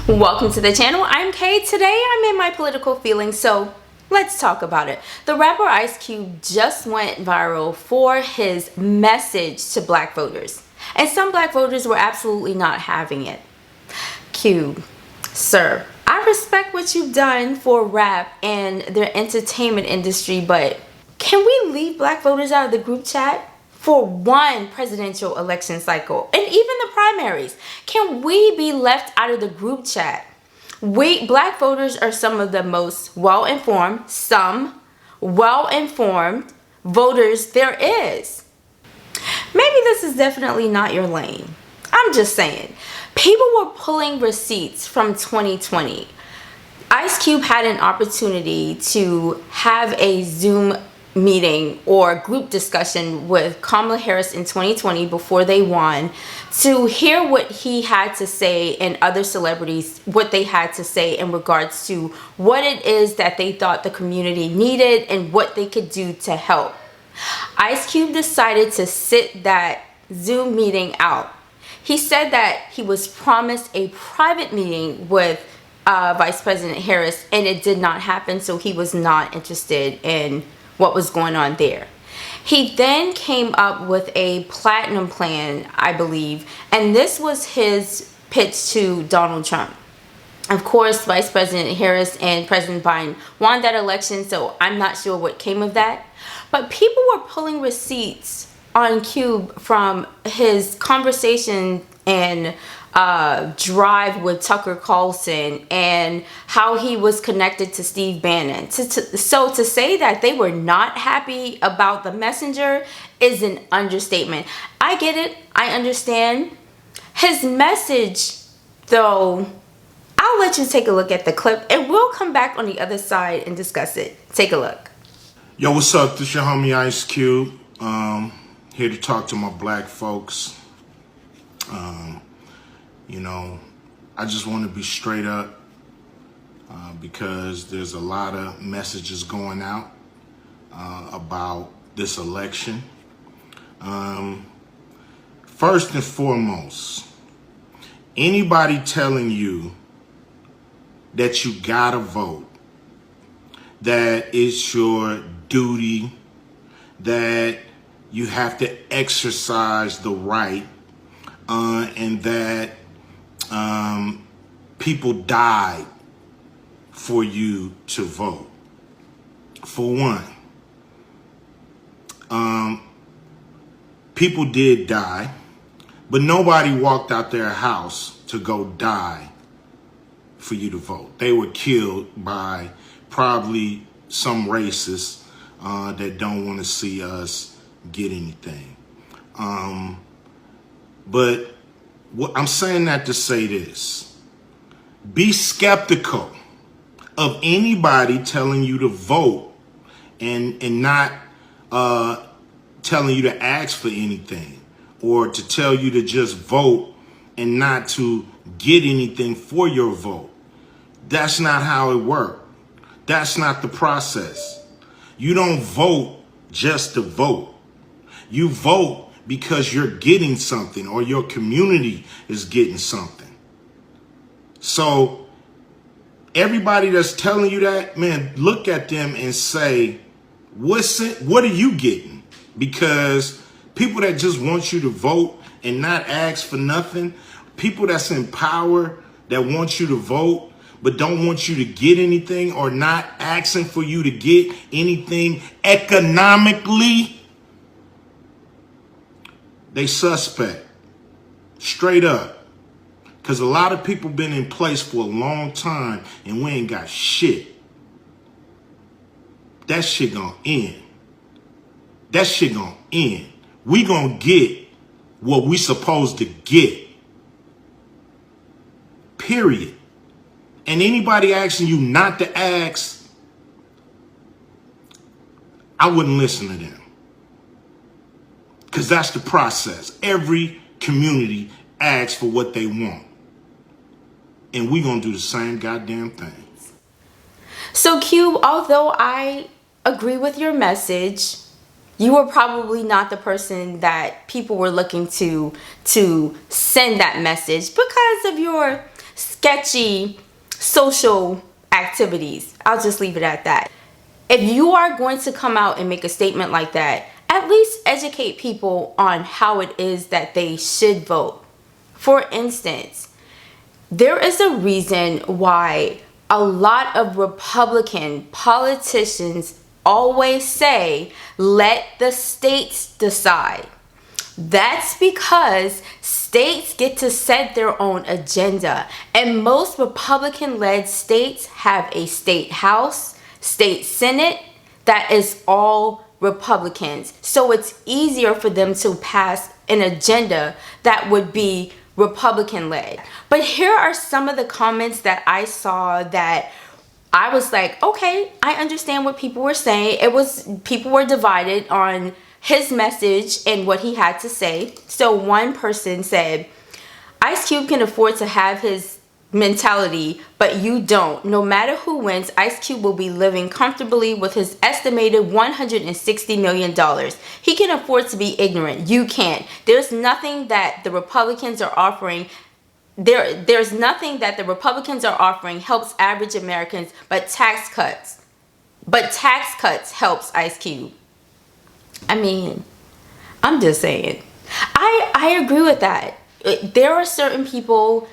Welcome to the channel. I'm Kay. Today I'm in my political feelings, so let's talk about it. The rapper Ice Cube just went viral for his message to black voters, and some black voters were absolutely not having it. Cube, sir, I respect what you've done for rap and the entertainment industry, but can we leave black voters out of the group chat? For one presidential election cycle and even the primaries, can we be left out of the group chat? Black voters are some of the most well-informed voters there is. Maybe this is definitely not your lane. I'm just saying. People were pulling receipts from 2020. Ice Cube had an opportunity to have a Zoom meeting or group discussion with Kamala Harris in 2020 before they won, to hear what he had to say and other celebrities what they had to say in regards to what it is that they thought the community needed and what they could do to help. Ice Cube decided to sit that Zoom meeting out. He said that he was promised a private meeting with Vice President Harris, and it did not happen, so he was not interested in what was going on there. He then came up with a platinum plan, I believe, and this was his pitch to Donald Trump. Of course, Vice President Harris and President Biden won that election, so I'm not sure what came of that. But people were pulling receipts on Cube from his conversation and drive with Tucker Carlson and how he was connected to Steve Bannon. So to say that they were not happy about the messenger is an understatement. I get it. I understand. His message, though, I'll let you take a look at the clip and we'll come back on the other side and discuss it. Take a look. Yo, what's up? This your homie Ice Cube. Here to talk to my black folks. I just want to be straight up because there's a lot of messages going out about this election. First and foremost, anybody telling you that you gotta vote, that it's your duty, that you have to exercise the right, and that people died for you to vote. For one, people did die, but nobody walked out their house to go die for you to vote. They were killed by probably some racists that don't want to see us get anything. But I'm saying that to say this. Be skeptical of anybody telling you to vote and not telling you to ask for anything, or to tell you to just vote and not to get anything for your vote. That's not how it works. That's not the process. You don't vote just to vote. You vote because you're getting something or your community is getting something. So everybody that's telling you that, man, look at them and say, what are you getting? Because people that just want you to vote and not ask for nothing, people that's in power that want you to vote but don't want you to get anything or not asking for you to get anything economically, they suspect, straight up. Because a lot of people been in place for a long time and we ain't got shit. That shit gonna end. That shit gonna end. We gonna get what we supposed to get. Period. And anybody asking you not to ask, I wouldn't listen to them. Because that's the process. Every community asks for what they want. And we gonna do the same goddamn thing. So Cube, although I agree with your message, you were probably not the person that people were looking to send that message because of your sketchy social activities. I'll just leave it at that. If you are going to come out and make a statement like that, at least educate people on how it is that they should vote. For instance, there is a reason why a lot of Republican politicians always say, let the states decide. That's because states get to set their own agenda. And most Republican-led states have a state house, state senate that is all Republicans. So it's easier for them to pass an agenda that would be Republican-led. But here are some of the comments that I saw that I was like, okay, I understand what people were saying. People were divided on his message and what he had to say. So one person said, Ice Cube can afford to have his mentality, but you don't. No matter who wins, Ice Cube will be living comfortably with his estimated $160 million. He can afford to be ignorant. You can't. There's nothing that the Republicans are offering. There's nothing that the Republicans are offering helps average Americans, but tax cuts. But tax cuts helps Ice Cube. I mean, I'm just saying. I agree with that. There are certain people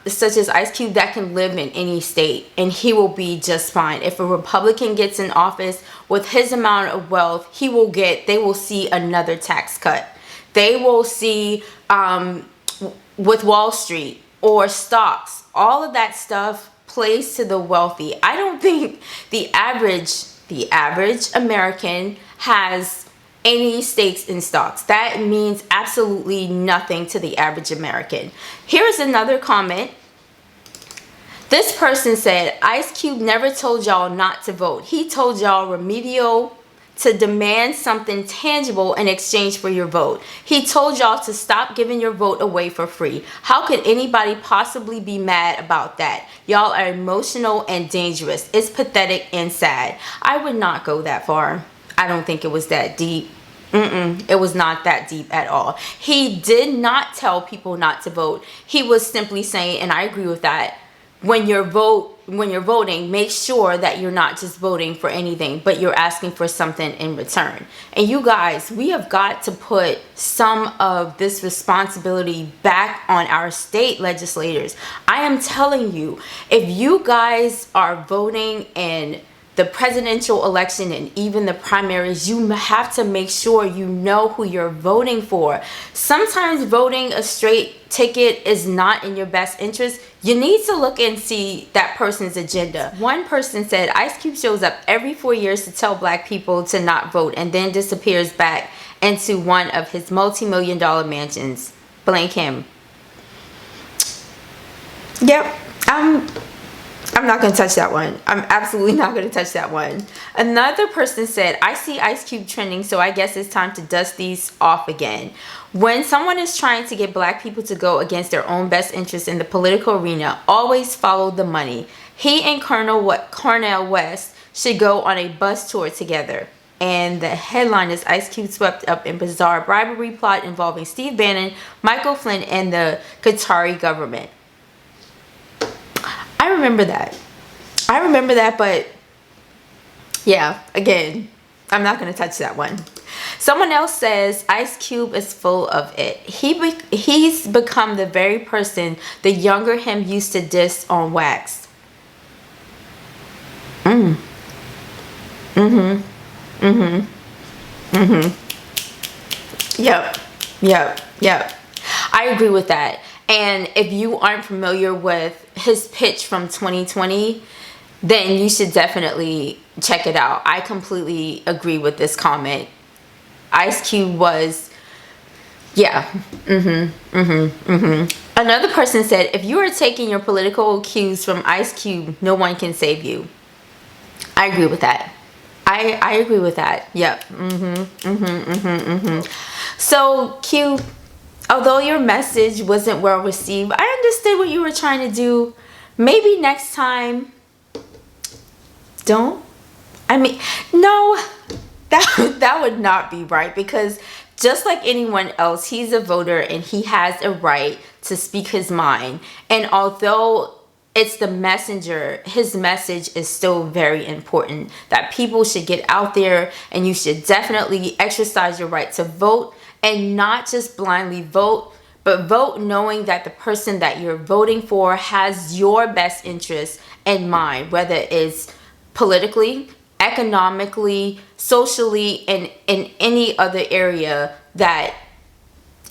such as Ice Cube that can live in any state and he will be just fine. If a Republican gets in office with his amount of wealth, they will see another tax cut. They will see with Wall Street or stocks, all of that stuff plays to the wealthy. I don't think the average American has any stakes in stocks. That means absolutely nothing to the average American. Here's another comment. This person said, Ice Cube never told y'all not to vote. He told y'all remedial to demand something tangible in exchange for your vote. He told y'all to stop giving your vote away for free. How could anybody possibly be mad about that? Y'all are emotional and dangerous. It's pathetic and sad. I would not go that far. I don't think it was that deep. It was not that deep at all. He did not tell people not to vote. He was simply saying, and I agree with that, when you're voting, make sure that you're not just voting for anything, but you're asking for something in return. And you guys, we have got to put some of this responsibility back on our state legislators. I am telling you, if you guys are voting in the presidential election and even the primaries, you have to make sure you know who you're voting for. Sometimes voting a straight ticket is not in your best interest. You need to look and see that person's agenda. One person said, Ice Cube shows up every 4 years to tell black people to not vote and then disappears back into one of his multi-million-dollar mansions. Blank him. Yep, I'm not going to touch that one. I'm absolutely not going to touch that one. Another person said, I see Ice Cube trending, so I guess it's time to dust these off again. When someone is trying to get black people to go against their own best interests in the political arena, always follow the money. He and Cornel West should go on a bus tour together. And the headline is Ice Cube swept up in bizarre bribery plot involving Steve Bannon, Michael Flynn, and the Qatari government. I remember that, but yeah, again, I'm not going to touch that one. Someone else says Ice Cube is full of it. He's become the very person the younger him used to diss on wax. Yep. I agree with that. And if you aren't familiar with his pitch from 2020, then you should definitely check it out. I completely agree with this comment. Ice Cube was, yeah. Another person said, if you are taking your political cues from Ice Cube, no one can save you. I agree with that. I agree with that. Yep. So, Cube, although your message wasn't well received, I understood what you were trying to do. Maybe next time, don't. I mean, no, that would not be right, because just like anyone else, he's a voter and he has a right to speak his mind. And although it's the messenger, his message is still very important, that people should get out there and you should definitely exercise your right to vote, and not just blindly vote, but vote knowing that the person that you're voting for has your best interest in mind, whether it's politically, economically, socially, and in any other area that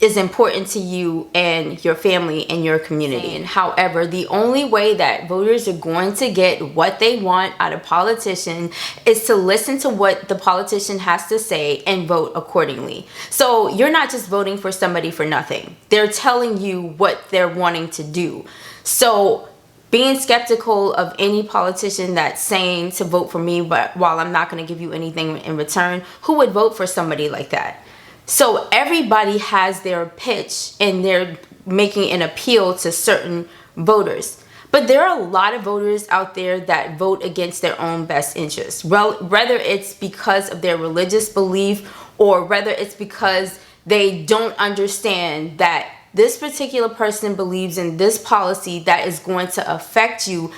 is important to you and your family and your community. And however, the only way that voters are going to get what they want out of politicians is to listen to what the politician has to say and vote accordingly. So you're not just voting for somebody for nothing. They're telling you what they're wanting to do. So being skeptical of any politician that's saying to vote for me, but while I'm not going to give you anything in return, who would vote for somebody like that? So everybody has their pitch and they're making an appeal to certain voters. But there are a lot of voters out there that vote against their own best interests. Well, whether it's because of their religious belief or whether it's because they don't understand that this particular person believes in this policy that is going to affect you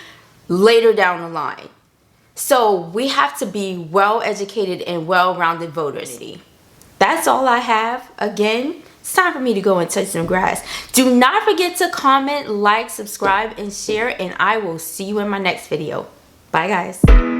later down the line. So we have to be well-educated and well-rounded voters. That's all I have. Again, it's time for me to go and touch some grass. Do not forget to comment, like, subscribe, and share, and I will see you in my next video. Bye, guys.